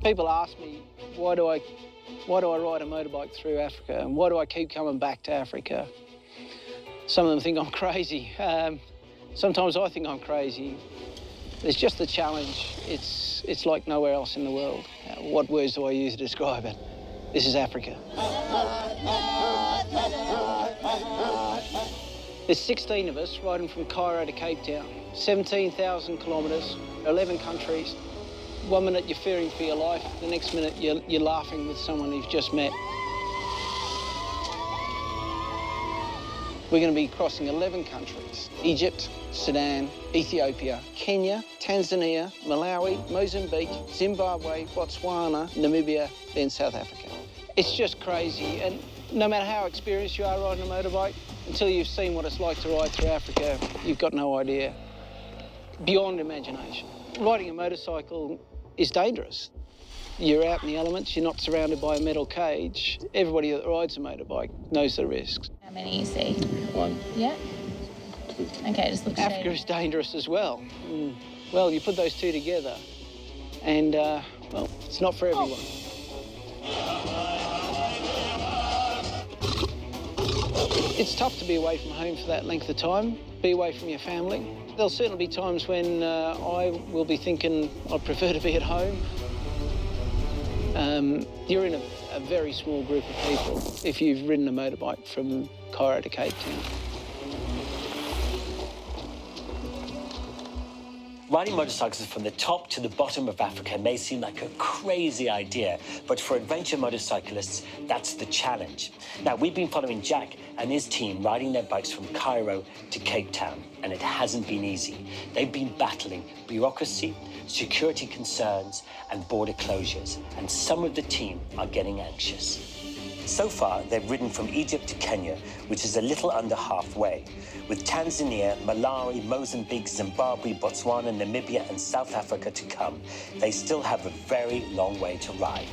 People ask me, why do I ride a motorbike through Africa, and why do I keep coming back to Africa? Some of them think I'm crazy. Sometimes I think I'm crazy. It's just the challenge. It's like nowhere else in the world. What words do I use to describe it? This is Africa. There's 16 of us riding from Cairo to Cape Town, 17,000 kilometres, 11 countries. One minute you're fearing for your life, the next minute you're laughing with someone you've just met. We're going to be crossing 11 countries: Egypt, Sudan, Ethiopia, Kenya, Tanzania, Malawi, Mozambique, Zimbabwe, Botswana, Namibia, then South Africa. It's just crazy, and no matter how experienced you are riding a motorbike, until you've seen what it's like to ride through Africa, you've got no idea. Beyond imagination. Riding a motorcycle is dangerous. You're out in the elements, you're not surrounded by a metal cage. Everybody that rides a motorbike knows the risks. How many you see? One. Yeah? Okay, just look Africa is dangerous as well. Well, you put those two together and, well, it's not for everyone. It's tough to be away from home for that length of time, be away from your family. There'll certainly be times when I will be thinking I'd prefer to be at home. You're in a very small group of people if you've ridden a motorbike from Cairo to Cape Town. Riding motorcycles from the top to the bottom of Africa may seem like a crazy idea, but for adventure motorcyclists, that's the challenge. Now, we've been following Jack and his team riding their bikes from Cairo to Cape Town, and it hasn't been easy. They've been battling bureaucracy, security concerns, and border closures, and some of the team are getting anxious. So far, they've ridden from Egypt to Kenya, which is a little under halfway. With Tanzania, Malawi, Mozambique, Zimbabwe, Botswana, Namibia, and South Africa to come, they still have a very long way to ride.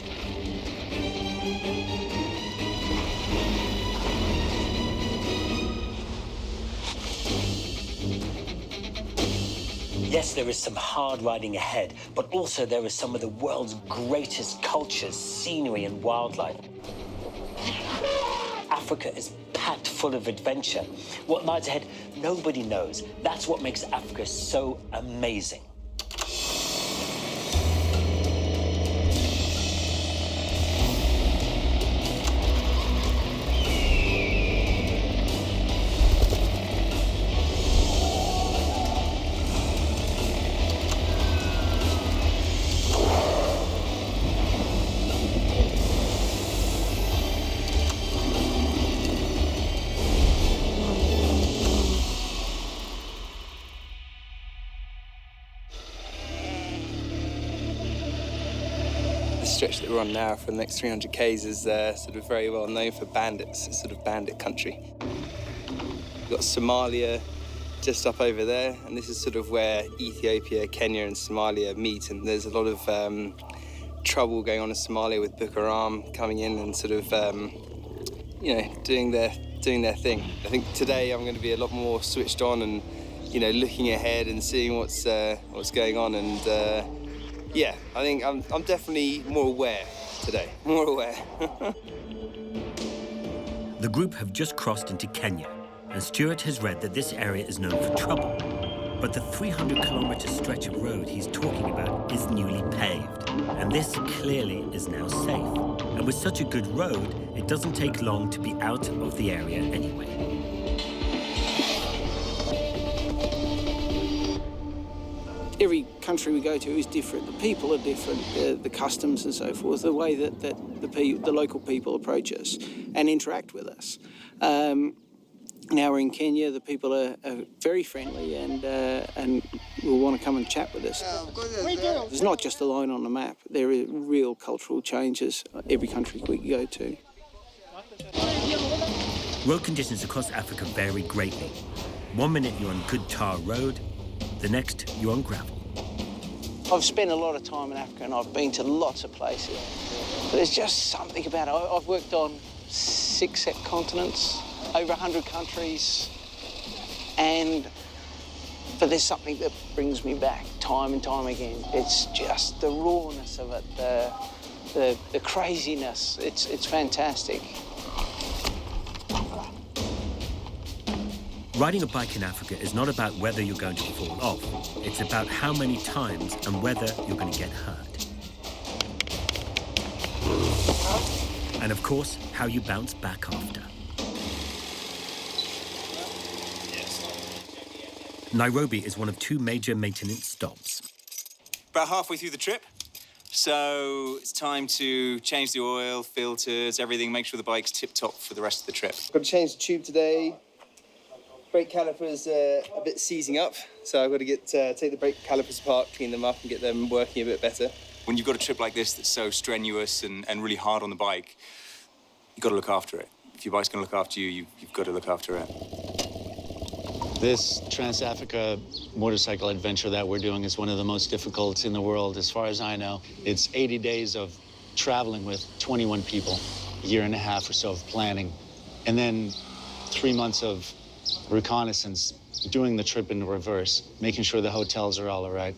Yes, there is some hard riding ahead, but also there is some of the world's greatest cultures, scenery, and wildlife. Africa is packed full of adventure. What lies ahead, nobody knows. That's what makes Africa so amazing. The stretch that we're on now for the next 300 k's is sort of very well known for bandits. It's sort of bandit country. We've got Somalia just up over there, and this is sort of where Ethiopia, Kenya and Somalia meet, and there's a lot of trouble going on in Somalia with Boko Haram coming in and sort of, doing their thing. I think today I'm going to be a lot more switched on and, looking ahead and seeing what's going on, and yeah, I think I'm definitely more aware today, more aware. The group have just crossed into Kenya, and Stuart has read that this area is known for trouble. But the 300-kilometre stretch of road he's talking about is newly paved, and this clearly is now safe. And with such a good road, it doesn't take long to be out of the area anyway. Every country we go to is different. The people are different, the customs and so forth, the way that the local people approach us and interact with us. Now we're in Kenya, the people are very friendly and will want to come and chat with us. There's not just a line on the map. There are real cultural changes every country we go to. Road conditions across Africa vary greatly. 1 minute you're on good tar road, the next you're on gravel. I've spent a lot of time in Africa and I've been to lots of places. But there's just something about it. I've worked on 6 continents, over 100 countries, and But there's something that brings me back time and time again. It's just the rawness of it, the craziness. It's fantastic. Riding a bike in Africa is not about whether you're going to fall off. It's about how many times and whether you're going to get hurt. And of course, how you bounce back after. Nairobi is one of 2 major maintenance stops. About halfway through the trip, so it's time to change the oil, filters, everything, make sure the bike's tip-top for the rest of the trip. Got to change the tube today. Brake calipers a bit seizing up, so I've got to take the brake calipers apart, clean them up and get them working a bit better. When you've got a trip like this that's so strenuous and really hard on the bike, you've got to look after it. If your bike's going to look after you, you've got to look after it. This Trans-Africa motorcycle adventure that we're doing is one of the most difficult in the world, as far as I know. It's 80 days of traveling with 21 people, a year and a half or so of planning, and then 3 months of reconnaissance, doing the trip in reverse, making sure the hotels are all right,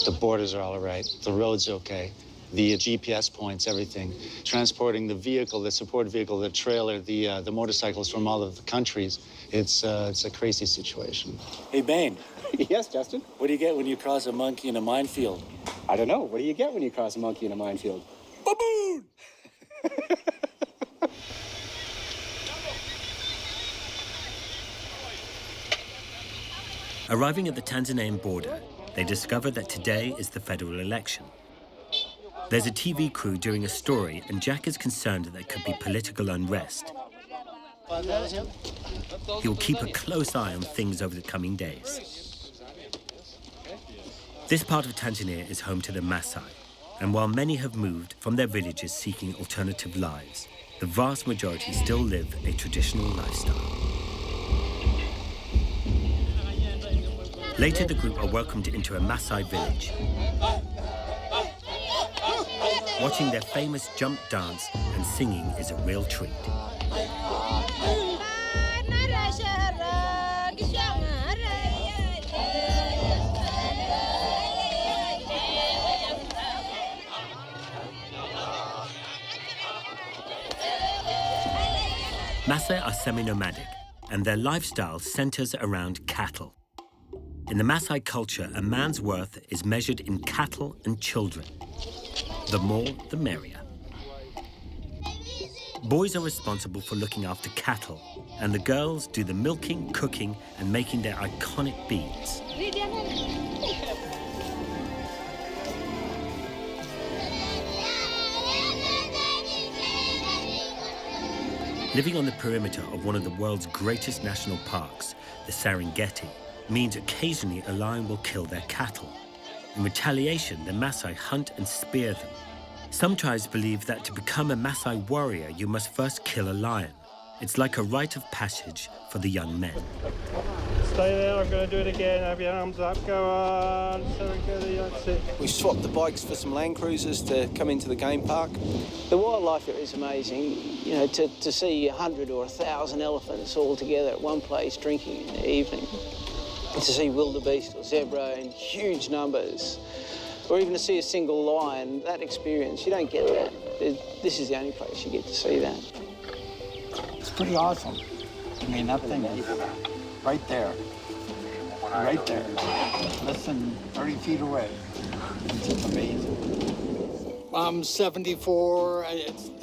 the borders are all right, the road's okay, the GPS points, everything. Transporting the vehicle, the support vehicle, the trailer, the motorcycles from all of the countries. It's a crazy situation. Hey, Bane. Yes, Justin? What do you get when you cross a monkey in a minefield? I don't know. What do you get when you cross a monkey in a minefield? Baboon! Arriving at the Tanzanian border, they discover that today is the federal election. There's a TV crew doing a story, and Jack is concerned that there could be political unrest. He'll keep a close eye on things over the coming days. This part of Tanzania is home to the Maasai, and while many have moved from their villages seeking alternative lives, the vast majority still live a traditional lifestyle. Later, the group are welcomed into a Maasai village. Watching their famous jump dance and singing is a real treat. Maasai are semi-nomadic, and their lifestyle centers around cattle. In the Maasai culture, a man's worth is measured in cattle and children. The more, the merrier. Boys are responsible for looking after cattle, and the girls do the milking, cooking, and making their iconic beads. Living on the perimeter of one of the world's greatest national parks, the Serengeti, means occasionally a lion will kill their cattle. In retaliation, the Maasai hunt and spear them. Some tribes believe that to become a Maasai warrior, you must first kill a lion. It's like a rite of passage for the young men. Stay there, I'm going to do it again. Have your arms up, go on. That's it. We swapped the bikes for some Land Cruisers to come into the game park. The wildlife here is amazing. You know, to see 100 or 1,000 elephants all together at one place drinking in the evening. To see wildebeest or zebra in huge numbers, or even to see a single lion, that experience, you don't get that. This is the only place you get to see that. It's pretty awesome. I mean, that thing is right there. Right there. Less than 30 feet away. It's just amazing. I'm 74.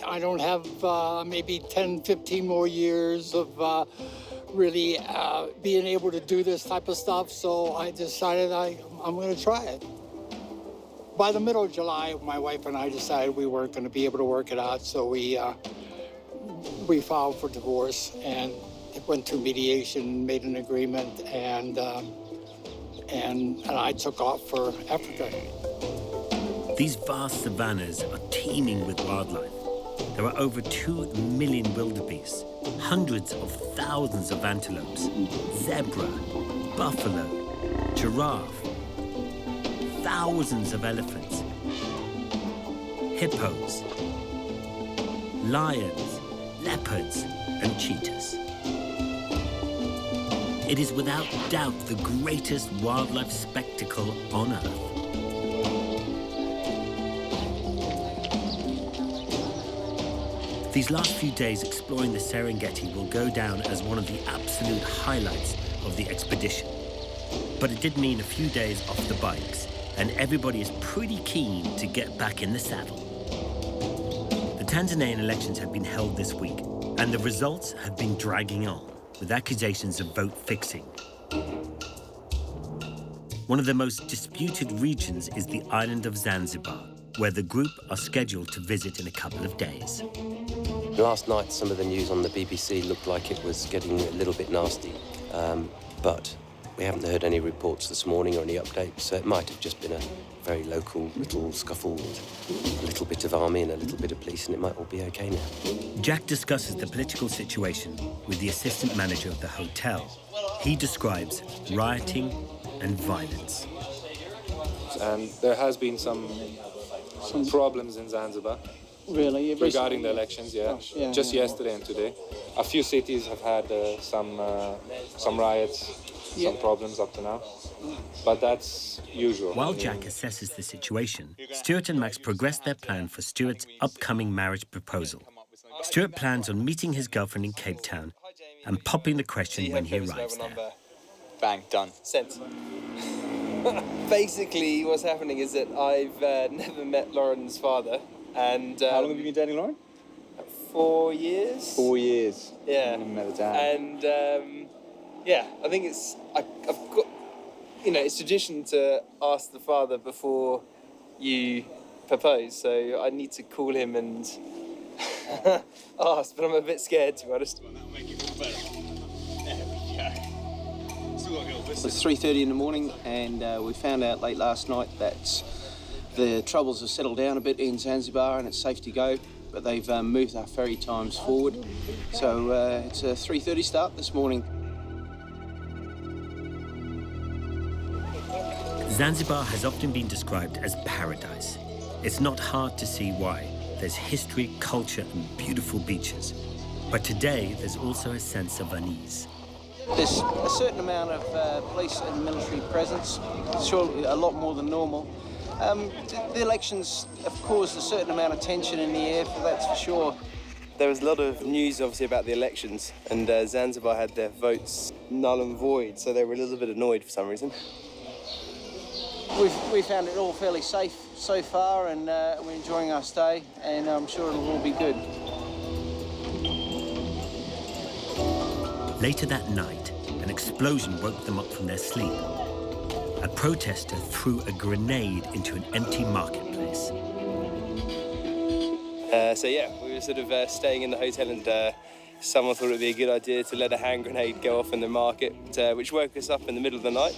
I don't have maybe 10, 15 more years of really being able to do this type of stuff, so I decided I'm going to try it. By the middle of July, my wife and I decided we weren't going to be able to work it out, so we filed for divorce, and it went to mediation, made an agreement, and I took off for Africa. These vast savannas are teeming with wildlife. There are over 2 million wildebeests, hundreds of thousands of antelopes, zebra, buffalo, giraffe, thousands of elephants, hippos, lions, leopards, and cheetahs. It is without doubt the greatest wildlife spectacle on Earth. These last few days exploring the Serengeti will go down as one of the absolute highlights of the expedition. But it did mean a few days off the bikes, and everybody is pretty keen to get back in the saddle. The Tanzanian elections have been held this week, and the results have been dragging on, with accusations of vote fixing. One of the most disputed regions is the island of Zanzibar, where the group are scheduled to visit in a couple of days. Last night, some of the news on the BBC looked like it was getting a little bit nasty, but we haven't heard any reports this morning or any updates, so it might have just been a very local little scuffle with a little bit of army and a little bit of police, and it might all be okay now. Jack discusses the political situation with the assistant manager of the hotel. He describes rioting and violence. And there has been some problems in Zanzibar. Really? Regarding the elections, just yesterday and today. A few cities have had some riots, some problems up to now, but that's usual. While Jack assesses the situation, Stuart and Max progress their plan for Stuart's upcoming marriage proposal. Stuart plans on meeting his girlfriend in Cape Town and popping the question when he arrives there. Bang, done. Sent. Basically, what's happening is that I've never met Lauren's father, and how long have you been dating Lauren? 4 years. 4 years. Yeah. Met her dad. And yeah, I think I've got, it's tradition to ask the father before you propose, so I need to call him and ask, but I'm a bit scared, to be honest. It's 3:30 in the morning, and we found out late last night that the troubles have settled down a bit in Zanzibar and it's safe to go, but they've moved our ferry times forward. So it's a 3:30 start this morning. Zanzibar has often been described as paradise. It's not hard to see why. There's history, culture, and beautiful beaches. But today, there's also a sense of unease. There's a certain amount of police and military presence, surely a lot more than normal. The elections have caused a certain amount of tension in the air, that's for sure. There was a lot of news, obviously, about the elections, and Zanzibar had their votes null and void, so they were a little bit annoyed for some reason. We found it all fairly safe so far, and we're enjoying our stay, and I'm sure it'll all be good. Later that night, an explosion woke them up from their sleep. A protester threw a grenade into an empty marketplace. So yeah, we were sort of staying in the hotel, and someone thought it would be a good idea to let a hand grenade go off in the market, which woke us up in the middle of the night.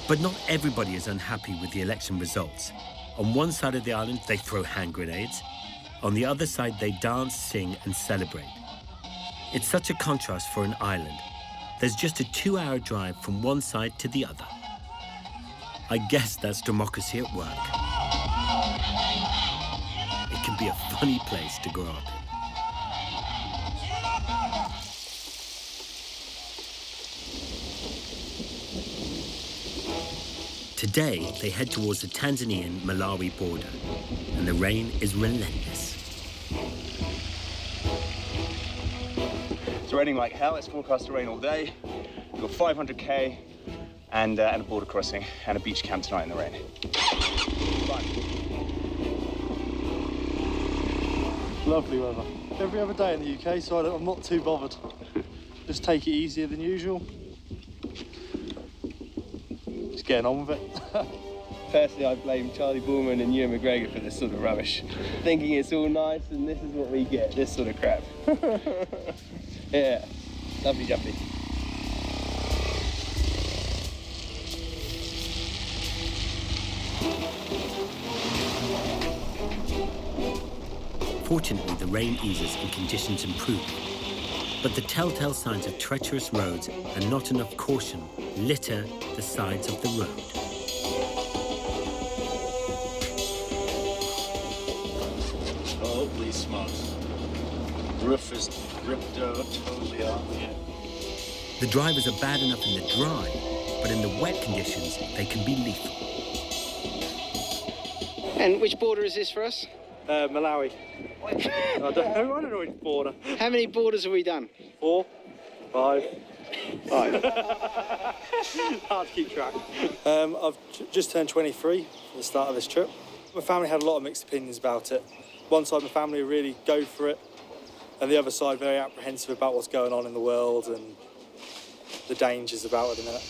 But not everybody is unhappy with the election results. On one side of the island, they throw hand grenades. On the other side, they dance, sing, and celebrate. It's such a contrast for an island. There's just a 2-hour drive from one side to the other. I guess that's democracy at work. It can be a funny place to grow up in. Today, they head towards the Tanzanian-Malawi border, and the rain is relentless. It's raining like hell. It's forecast to rain all day. We've got 500k and a border crossing and a beach camp tonight in the rain. Fun. Lovely weather. Every other day in the UK, so I'm not too bothered. Just take it easier than usual. Just getting on with it. Personally, I blame Charlie Boorman and Ewan McGregor for this sort of rubbish. Thinking it's all nice, and this is what we get, this sort of crap. Yeah, lovely jubbly. Fortunately, the rain eases and conditions improve. But the telltale signs of treacherous roads and not enough caution litter the sides of the road. Holy smokes. Roof is ripped over totally off. Yeah. The drivers are bad enough in the dry, but in the wet conditions, they can be lethal. And which border is this for us? Malawi. I don't know which border. How many borders have we done? 4, 5. 5. Hard to keep track. I've just turned 23 at the start of this trip. My family had a lot of mixed opinions about it. One side of my family really go for it, and the other side very apprehensive about what's going on in the world and the dangers about it at the minute.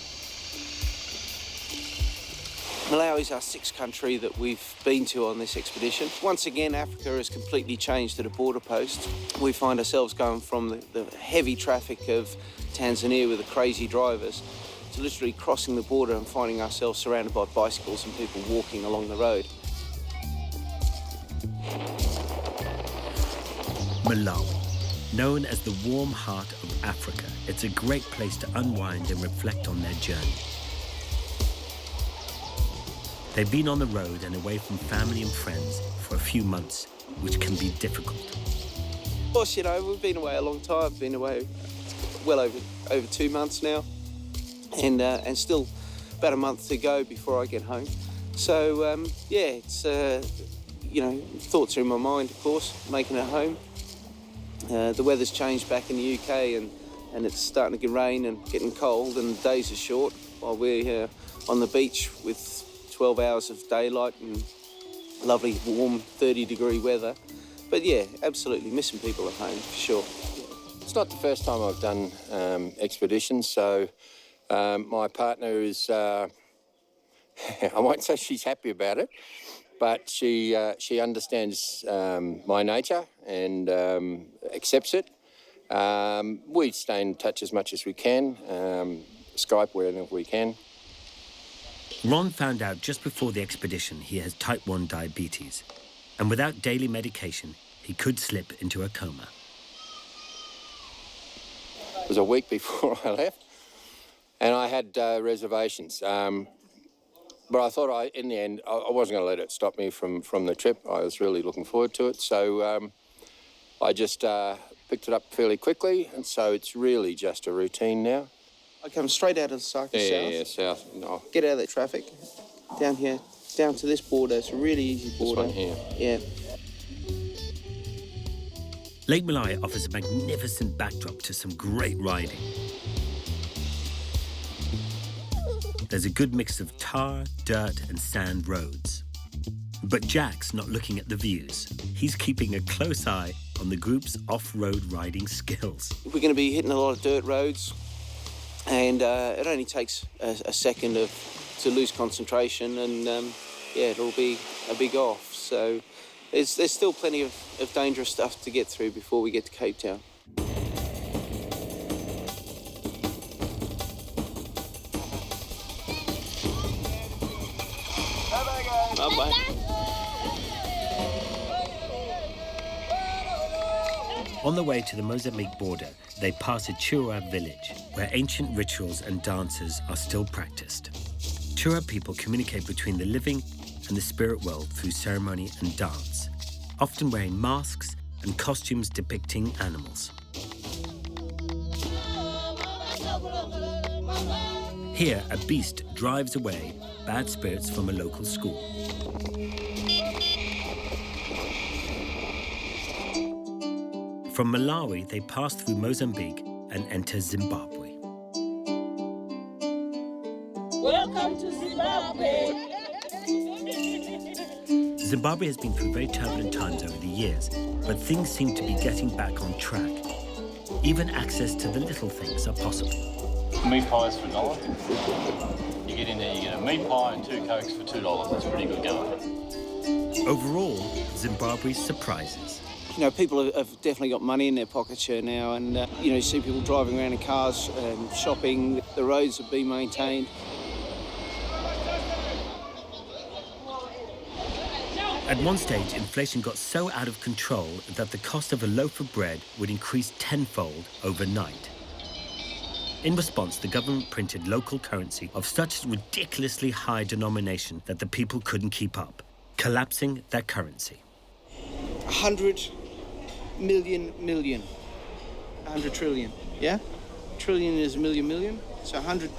Malawi is our 6th country that we've been to on this expedition. Once again, Africa has completely changed at a border post. We find ourselves going from the heavy traffic of Tanzania with the crazy drivers to literally crossing the border and finding ourselves surrounded by bicycles and people walking along the road. Malawi, known as the warm heart of Africa, it's a great place to unwind and reflect on their journey. They've been on the road and away from family and friends for a few months, which can be difficult. Of course, you know, we've been away a long time. I've been away well over 2 months now, and still about a month to go before I get home. So, yeah, it's, you know, thoughts are in my mind, of course, making it home. The weather's changed back in the UK, and it's starting to get rain and getting cold, and the days are short while we're here on the beach with 12 hours of daylight and lovely, warm, 30-degree weather. But yeah, absolutely missing people at home, for sure. It's not the first time I've done expeditions, so my partner is, I won't say she's happy about it, but she understands my nature and accepts it. We stay in touch as much as we can, Skype whenever we can. Ron found out just before the expedition he has type 1 diabetes, and without daily medication, he could slip into a coma. It was a week before I left, and I had reservations. But I thought, in the end, I wasn't going to let it stop me from the trip. I was really looking forward to it, so I just picked it up fairly quickly, and so it's really just a routine now. I come straight out of the Sahara south. Yeah, south. No. Get out of that traffic, down here, down to this border. It's a really easy border. This one here. Yeah. Lake Malawi offers a magnificent backdrop to some great riding. There's a good mix of tar, dirt, and sand roads. But Jack's not looking at the views. He's keeping a close eye on the group's off-road riding skills. We're going to be hitting a lot of dirt roads, and it only takes a second to lose concentration, and yeah, it'll be a big off. So there's still plenty of dangerous stuff to get through before we get to Cape Town. Bye-bye. On the way to the Mozambique border, they pass a Chura village, where ancient rituals and dances are still practiced. Chura people communicate between the living and the spirit world through ceremony and dance, often wearing masks and costumes depicting animals. Here, a beast drives away bad spirits from a local school. From Malawi, they pass through Mozambique and enter Zimbabwe. Welcome to Zimbabwe. Zimbabwe has been through very turbulent times over the years, but things seem to be getting back on track. Even access to the little things are possible. Meat pies for $1. You get in there, you get a meat pie and 2 Cokes for $2. That's pretty good going. Overall, Zimbabwe surprises. You know, people have definitely got money in their pockets here now, and you know, you see people driving around in cars, shopping. The roads have been maintained. At one stage, inflation got so out of control that the cost of a loaf of bread would increase tenfold overnight. In response, the government printed local currency of such ridiculously high denomination that the people couldn't keep up, collapsing their currency. 100 million, 100 trillion, yeah? trillion is a million. So 100...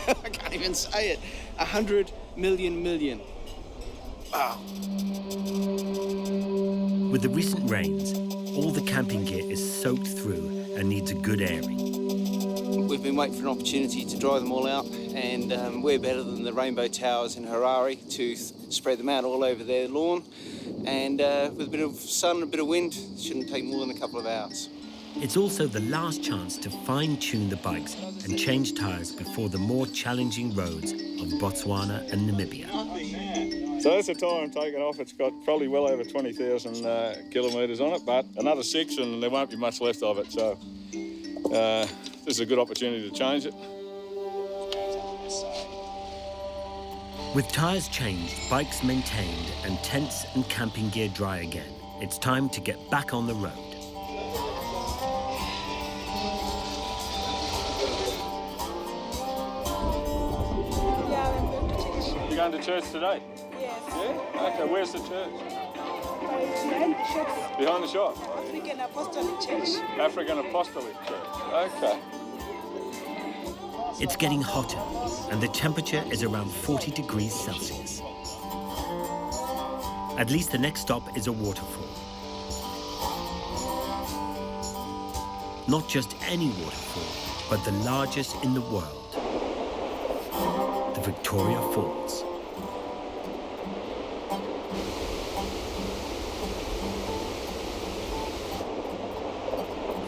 I can't even say it. 100 million. Wow. With the recent rains, all the camping gear is soaked through and needs a good airing. We've been waiting for an opportunity to dry them all out, and we're better than the rainbow towers in Harare to spread them out all over their lawn. And with a bit of sun and a bit of wind, it shouldn't take more than a couple of hours. It's also the last chance to fine-tune the bikes and change tyres before the more challenging roads of Botswana and Namibia. So that's the tyre I'm taking off. It's got probably well over 20,000 kilometres on it, but another 6 and there won't be much left of it. So this is a good opportunity to change it. With tyres changed, bikes maintained, and tents and camping gear dry again, it's time to get back on the road. You going to church today? Yes. Yeah? Okay, where's the church? Behind the shops. Behind the shop? African Apostolic Church. African Apostolic Church. Okay. It's getting hotter, and the temperature is around 40 degrees Celsius. At least the next stop is a waterfall. Not just any waterfall, but the largest in the world, the Victoria Falls.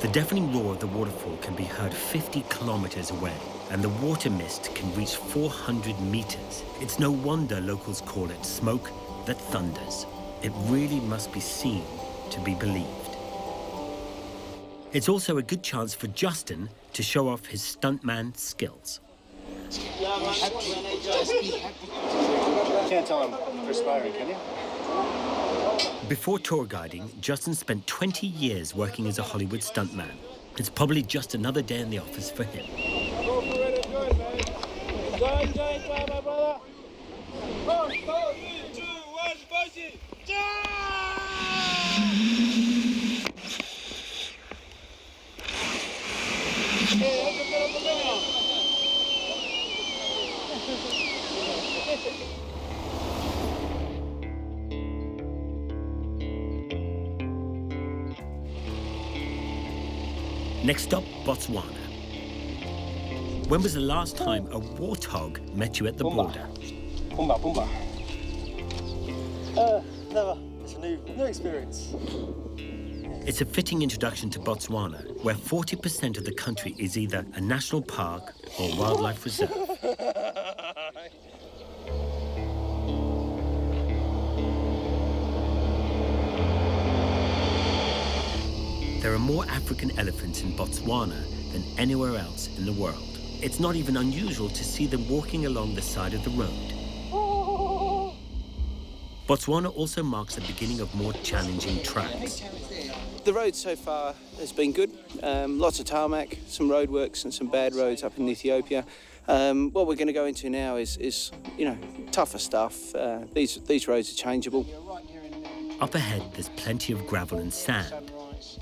The deafening roar of the waterfall can be heard 50 kilometers away, and the water mist can reach 400 meters. It's no wonder locals call it smoke that thunders. It really must be seen to be believed. It's also a good chance for Justin to show off his stuntman skills. Can't tell I'm perspiring, can you? Before tour guiding, Justin spent 20 years working as a Hollywood stuntman. It's probably just another day in the office for him. Go for it, enjoy, man. Enjoy, my brother. 4, 3, 2, 1, push it. Next up, Botswana. When was the last time a warthog met you at the border? Pumba. Never. It's a new experience. It's a fitting introduction to Botswana, where 40% of the country is either a national park or wildlife reserve. There are more African elephants in Botswana than anywhere else in the world. It's not even unusual to see them walking along the side of the road. Botswana also marks the beginning of more challenging tracks. The road so far has been good. Lots of tarmac, some roadworks and some bad roads up in Ethiopia. What we're going to go into now is tougher stuff. These roads are changeable. Up ahead, there's plenty of gravel and sand.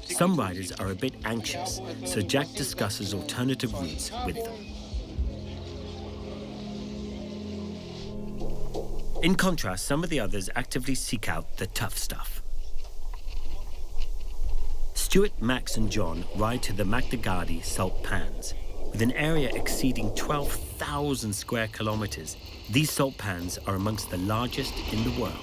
Some riders are a bit anxious, so Jack discusses alternative routes with them. In contrast, some of the others actively seek out the tough stuff. Stuart, Max and John ride to the Makdagadi salt pans. With an area exceeding 12,000 square kilometers, these salt pans are amongst the largest in the world.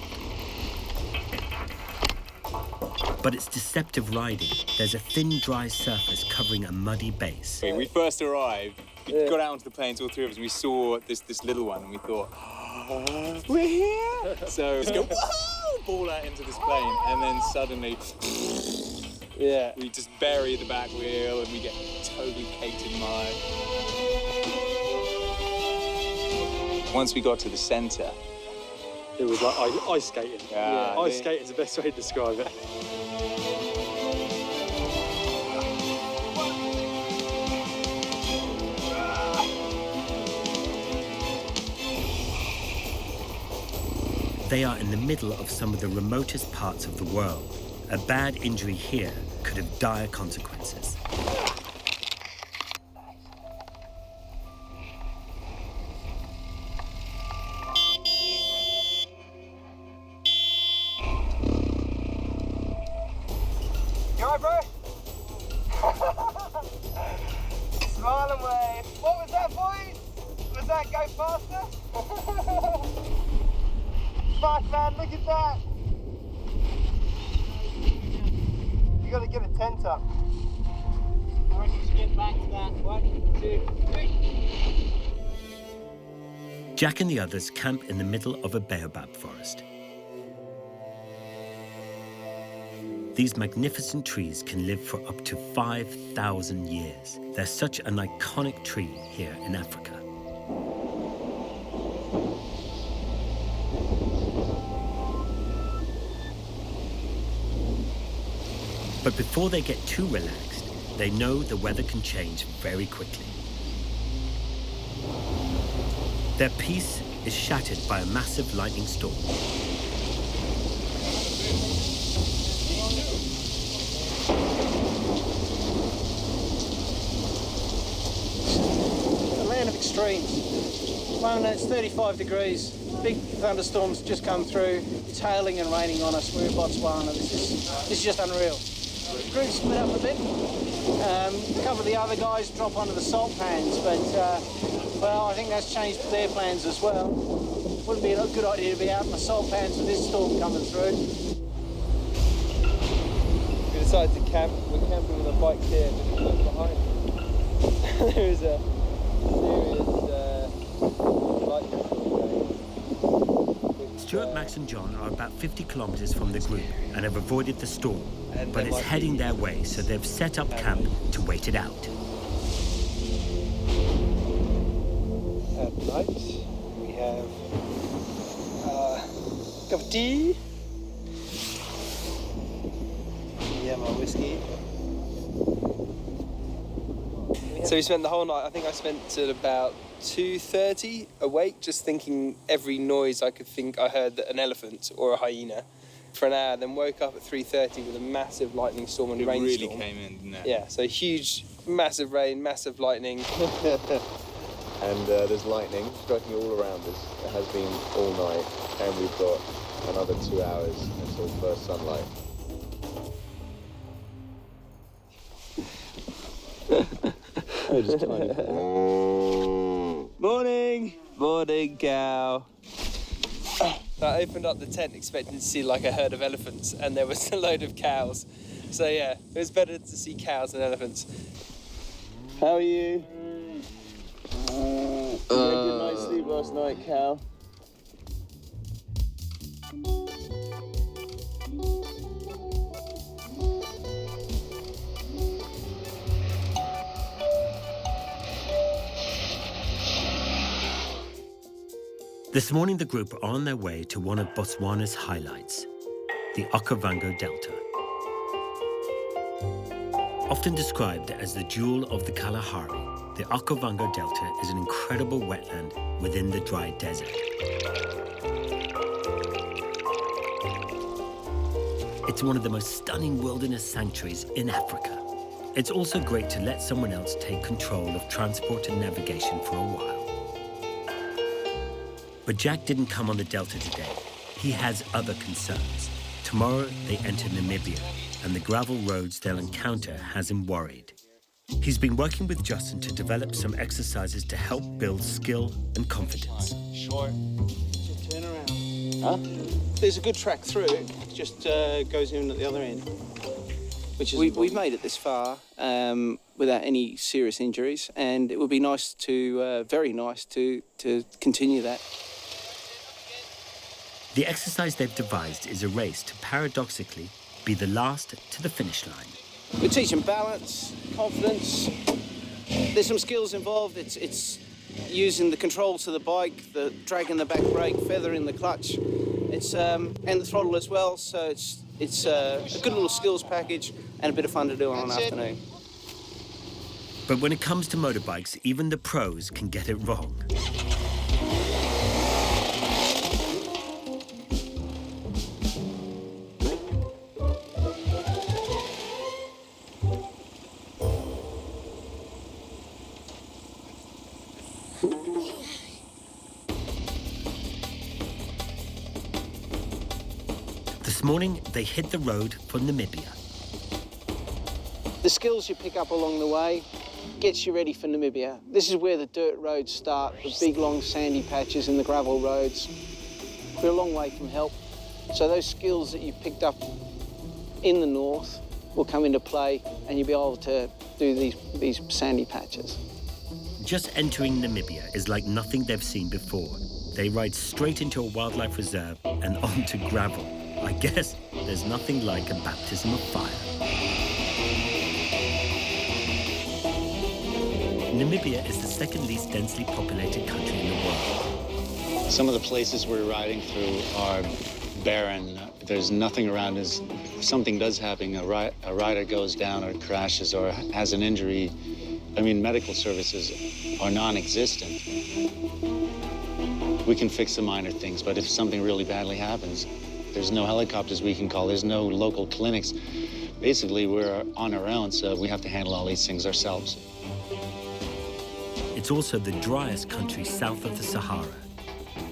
But it's deceptive riding. There's a thin, dry surface covering a muddy base. We first arrived, we got out onto the plains, all three of us, and we saw this little one, and we thought, oh, we're here! So just go, whoa, ball out into this plane, and then suddenly, we just bury the back wheel, and we get totally caked in mud. Once we got to the centre, it was like ice skating. Yeah, ice skating is the best way to describe it. They are in the middle of some of the remotest parts of the world. A bad injury here could have dire consequences. go faster? Fuck, man, look at that. You gotta get a tent up. I reckon you should get back to that. 1, 2, 3. Jack and the others camp in the middle of a baobab forest. These magnificent trees can live for up to 5,000 years. They're such an iconic tree here in Africa. But before they get too relaxed, they know the weather can change very quickly. Their peace is shattered by a massive lightning storm. A land of extremes. At the moment it's 35 degrees. Big thunderstorms just come through. It's hailing and raining on us. We're in Botswana. This is just unreal. The group split up a bit. A couple of the other guys drop onto the salt pans, but well, I think that's changed their plans as well. Wouldn't be a good idea to be out in the salt pans with this storm coming through. We decided to camp. We're camping with our bikes here, just look behind. There is a serious lightning storm. Stuart, Max and John are about 50 kilometers from the group and have avoided the storm, but it's heading their way, so they've set up camp to wait it out. At night, we have a cup of tea. Yeah, my whiskey. So we spent the whole night, I think I spent till about 2:30 awake, just thinking every noise I could think I heard that an elephant or a hyena for an hour, then woke up at 3:30 with a massive lightning storm and rainstorm. It really came in, didn't it? Yeah, so huge, massive rain, massive lightning. And there's lightning striking all around us. It has been all night, and we've got another 2 hours until first sunlight. Oh, just tiny. Morning! Morning, cow. I opened up the tent expecting to see like a herd of elephants, and there was a load of cows. So yeah, it was better to see cows than elephants. How are you? You had a good night's sleep last night, cow. This morning, the group are on their way to one of Botswana's highlights, the Okavango Delta. Often described as the jewel of the Kalahari, the Okavango Delta is an incredible wetland within the dry desert. It's one of the most stunning wilderness sanctuaries in Africa. It's also great to let someone else take control of transport and navigation for a while. But Jack didn't come on the Delta today. He has other concerns. Tomorrow, they enter Namibia, and the gravel roads they'll encounter has him worried. He's been working with Justin to develop some exercises to help build skill and confidence. Short. Just turn around. Huh? There's a good track through. It just goes in at the other end. Which is we've made it this far without any serious injuries, and it would be nice to, very nice to continue that. The exercise they've devised is a race to paradoxically be the last to the finish line. We teach them balance, confidence. There's some skills involved. It's using the controls of the bike, the dragging the back brake, feathering the clutch. It's and the throttle as well. So it's a good little skills package and a bit of fun to do on an afternoon. But when it comes to motorbikes, even the pros can get it wrong. This morning, they hit the road for Namibia. The skills you pick up along the way, gets you ready for Namibia. This is where the dirt roads start, the big, long, sandy patches and the gravel roads. We're a long way from help. So those skills that you've picked up in the north will come into play and you'll be able to do these sandy patches. Just entering Namibia is like nothing they've seen before. They ride straight into a wildlife reserve and onto gravel. I guess there's nothing like a baptism of fire. Namibia is the second least densely populated country in the world. Some of the places we're riding through are barren. There's nothing around us. If something does happen, a rider goes down or crashes or has an injury, I mean, medical services are non-existent. We can fix the minor things, but if something really badly happens, there's no helicopters we can call, there's no local clinics. Basically, we're on our own, so we have to handle all these things ourselves. It's also the driest country south of the Sahara.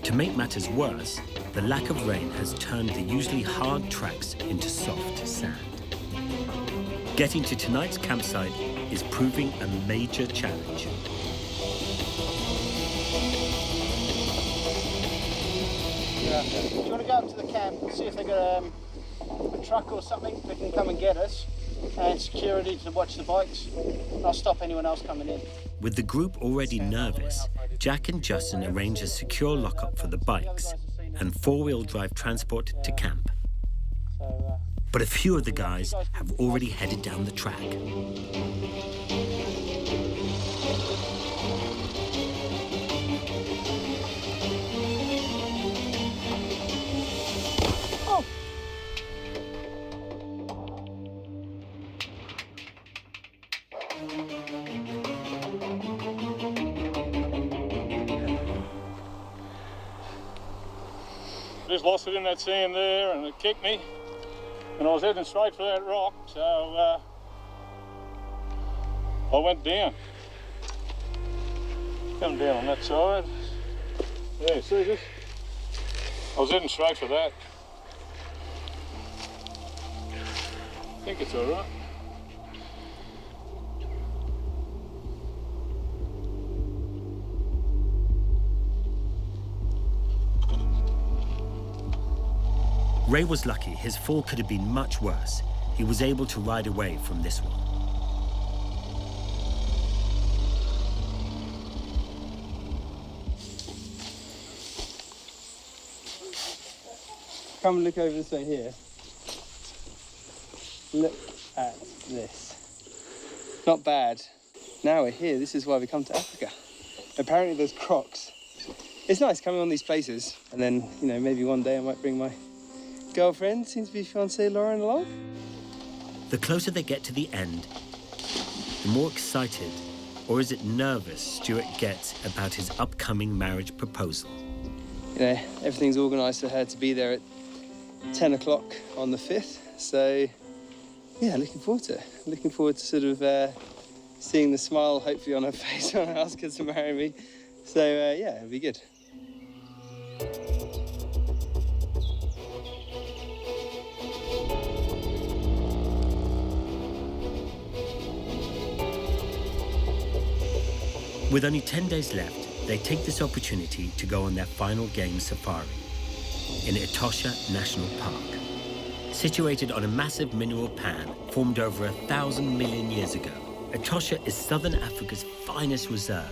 To make matters worse, the lack of rain has turned the usually hard tracks into soft sand. Getting to tonight's campsite is proving a major challenge. Do you want to go up to the camp and see if they've got a truck or something that can come and get us, and security to watch the bikes? And I'll stop anyone else coming in. With the group already nervous, Jack and Justin arrange a secure lockup for the bikes and four-wheel drive transport to camp. But a few of the guys have already headed down the track. Just lost it in that sand there and it kicked me. And I was heading straight for that rock, so I went down. Come down on that side. Yeah, see this? I was heading straight for that. I think it's all right. Ray was lucky. His fall could have been much worse. He was able to ride away from this one. Come and look over this way here. Look at this. Not bad. Now we're here. This is why we come to Africa. Apparently there's crocs. It's nice coming on these places, and then, you know, maybe one day I might bring my girlfriend, seems to be fiancée Lauren, along. The closer they get to the end, the more excited, or is it nervous, Stuart gets about his upcoming marriage proposal. You know, everything's organised for her to be there at 10 o'clock on the 5th, so yeah, looking forward to it. Looking forward to sort of seeing the smile hopefully on her face when I ask her to marry me. So yeah, it'll be good. With only 10 days left, they take this opportunity to go on their final game safari in Etosha National Park. Situated on a massive mineral pan formed over 1,000 million years ago, Etosha is southern Africa's finest reserve.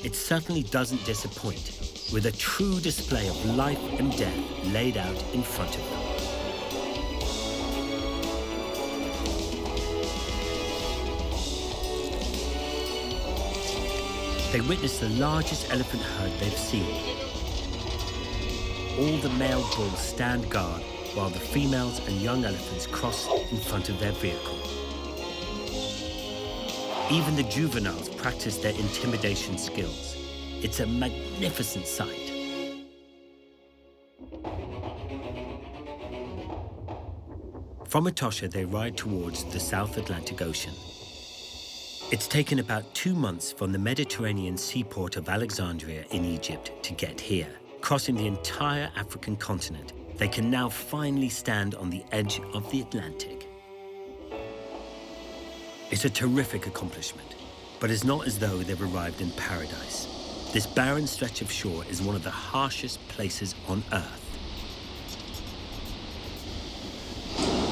It certainly doesn't disappoint, with a true display of life and death laid out in front of them. They witness the largest elephant herd they've seen. All the male bulls stand guard while the females and young elephants cross in front of their vehicle. Even the juveniles practice their intimidation skills. It's a magnificent sight. From Etosha, they ride towards the South Atlantic Ocean. It's taken about 2 months from the Mediterranean seaport of Alexandria in Egypt to get here. Crossing the entire African continent, they can now finally stand on the edge of the Atlantic. It's a terrific accomplishment. But it's not as though they've arrived in paradise. This barren stretch of shore is one of the harshest places on Earth.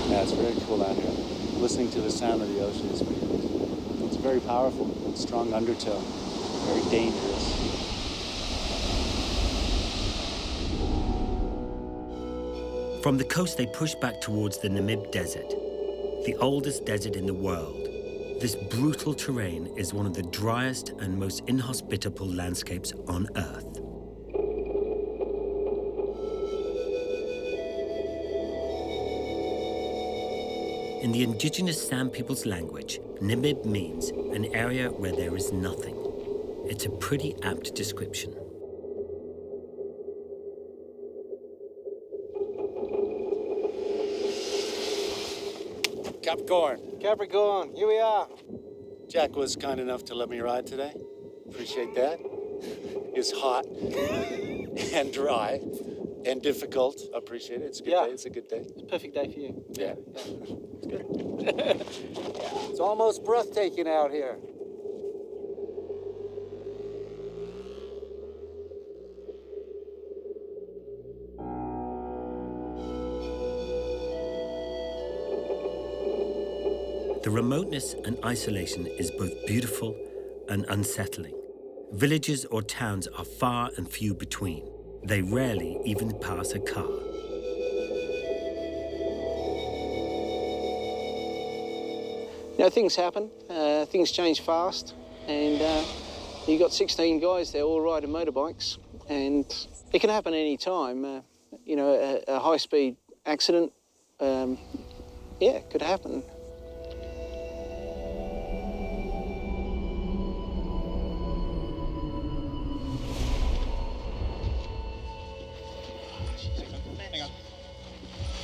Yeah, it's very cool out here. Listening to the sound of the ocean is it's very powerful, strong undertow, very dangerous. From the coast, they push back towards the Namib Desert, the oldest desert in the world. This brutal terrain is one of the driest and most inhospitable landscapes on Earth. In the indigenous San people's language, Namib means an area where there is nothing. It's a pretty apt description. Capricorn. Capricorn, here we are. Jack was kind enough to let me ride today. Appreciate that. It's hot and dry and difficult. Appreciate it. It's a good day. It's a good day. It's a perfect day for you. Yeah. It's good. It's almost breathtaking out here. The remoteness and isolation is both beautiful and unsettling. Villages or towns are far and few between. They rarely even pass a car. You know, things happen, things change fast, and you got 16 guys there all riding motorbikes, and it can happen any time. You know, a high-speed accident, yeah, could happen.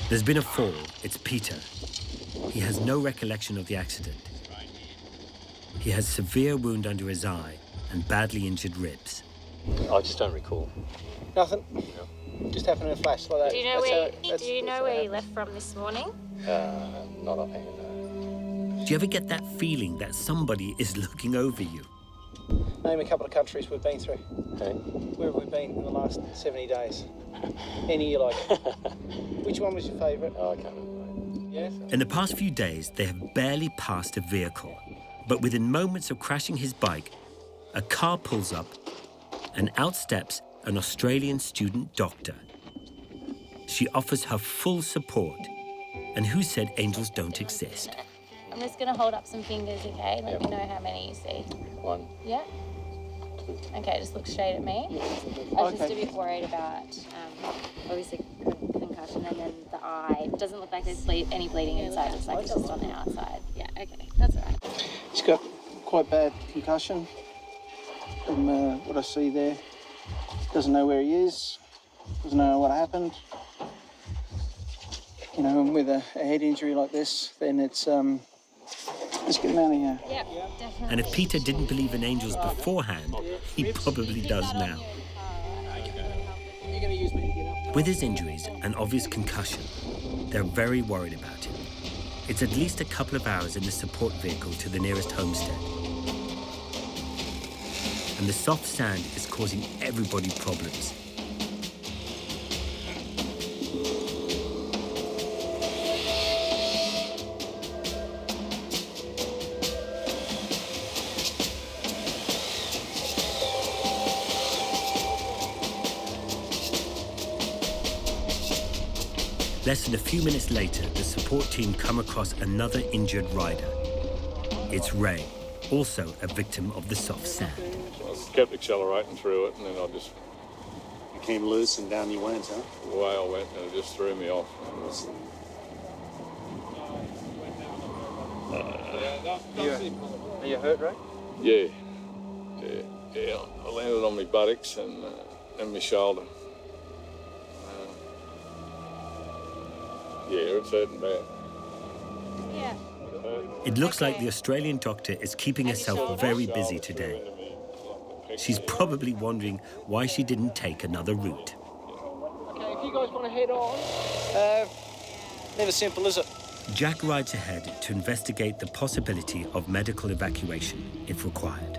There's been a fall. It's Peter. He has no recollection of the accident. He has severe wound under his eye and badly injured ribs. I just don't recall. Nothing? No. Just happened in a flash like that. Do you know where you left from this morning? Not offhand, no. Do you ever get that feeling that somebody is looking over you? Name a couple of countries we've been through. Okay. Where have we been in the last 70 days? Any you like? Which one was your favourite? Oh, I can't remember. Yeah? In the past few days, they have barely passed a vehicle. But within moments of crashing his bike, a car pulls up and out steps an Australian student doctor. She offers her full support. And who said angels don't exist? I'm just going to hold up some fingers, okay? Let me know how many you see. 1. Yeah? Okay, just look straight at me. I was just a bit worried about, obviously, concussion, and then the eye. It doesn't look like there's any bleeding inside. It looks like it's just on the outside. Yeah, okay, that's all right. He's got quite bad concussion from what I see there. Doesn't know where he is. Doesn't know what happened. You know, and with a head injury like this, then it's let's get him out of here. Yeah, definitely. And if Peter didn't believe in angels beforehand, he probably does now. With his injuries and obvious concussion, they're very worried about him. It's at least a couple of hours in the support vehicle to the nearest homestead. And the soft sand is causing everybody problems. Less than a few minutes later, the support team come across another injured rider. It's Ray, also a victim of the soft sand. I kept accelerating through it, and then I just... You came loose and down you went, huh? Away I went, and it just threw me off. Are you hurt, Ray? Yeah. I landed on my buttocks and my shoulder. Yeah, it's hurting bad. Yeah. It looks like the Australian doctor is keeping herself very busy today. She's probably wondering why she didn't take another route. Okay, if you guys want to head on. Never simple, is it? Jack rides ahead to investigate the possibility of medical evacuation if required.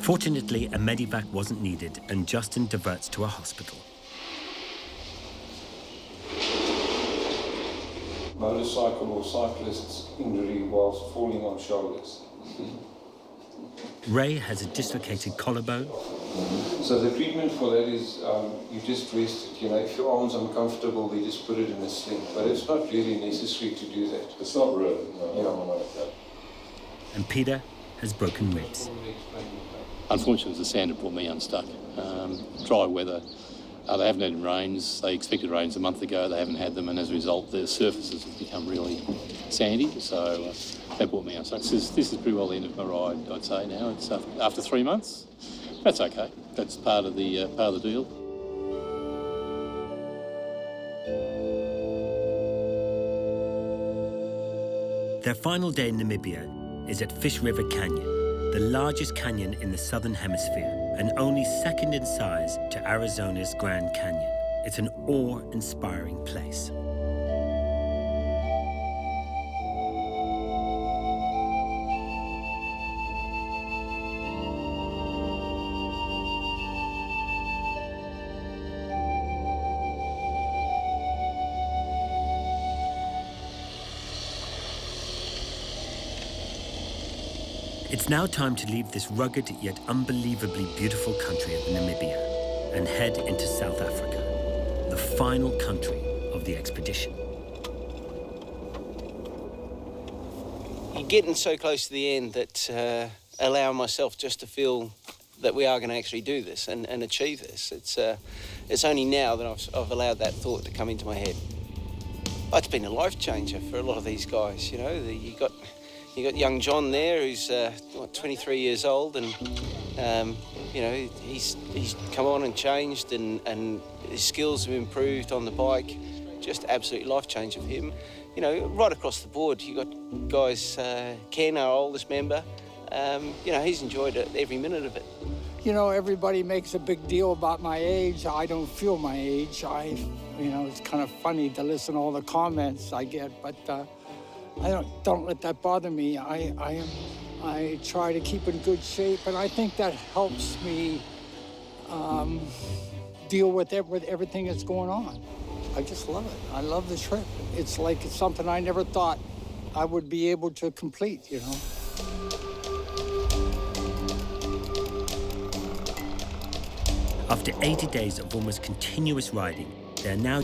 Fortunately, a medevac wasn't needed, and Justin diverts to a hospital. Motorcycle or cyclist's injury whilst falling on shoulders. Ray has a dislocated collarbone. So the treatment for that is you just rest it. You know, if your arm's uncomfortable, they just put it in a sling. But it's not really necessary to do that. It's not really. No. And Peter has broken ribs. Unfortunately, the sand had brought me unstuck. Dry weather. They haven't had rains. They expected rains a month ago. They haven't had them, and as a result, the surfaces have become really sandy. So that brought me unstuck. This is pretty well the end of my ride, I'd say now. It's after 3 months. That's okay. That's part of the deal. Their final day in Namibia is at Fish River Canyon, the largest canyon in the Southern Hemisphere, and only second in size to Arizona's Grand Canyon. It's an awe-inspiring place. It's now time to leave this rugged yet unbelievably beautiful country of Namibia and head into South Africa, the final country of the expedition. You're getting so close to the end that allowing myself just to feel that we are going to actually do this and achieve this. It's only now that I've allowed that thought to come into my head. It's been a life changer for a lot of these guys, you know. You got young John there, who's 23 years old, and you know, he's come on and changed, and his skills have improved on the bike. Just absolutely life changer for him. You know, right across the board, you got guys. Ken, our oldest member, you know, he's enjoyed it, every minute of it. You know, everybody makes a big deal about my age. I don't feel my age. You know, it's kind of funny to listen to all the comments I get, but. I don't let that bother me. I try to keep in good shape, and I think that helps me deal with everything that's going on. I just love it. I love the trip. It's like it's something I never thought I would be able to complete, you know. After 80 days of almost continuous riding, they are now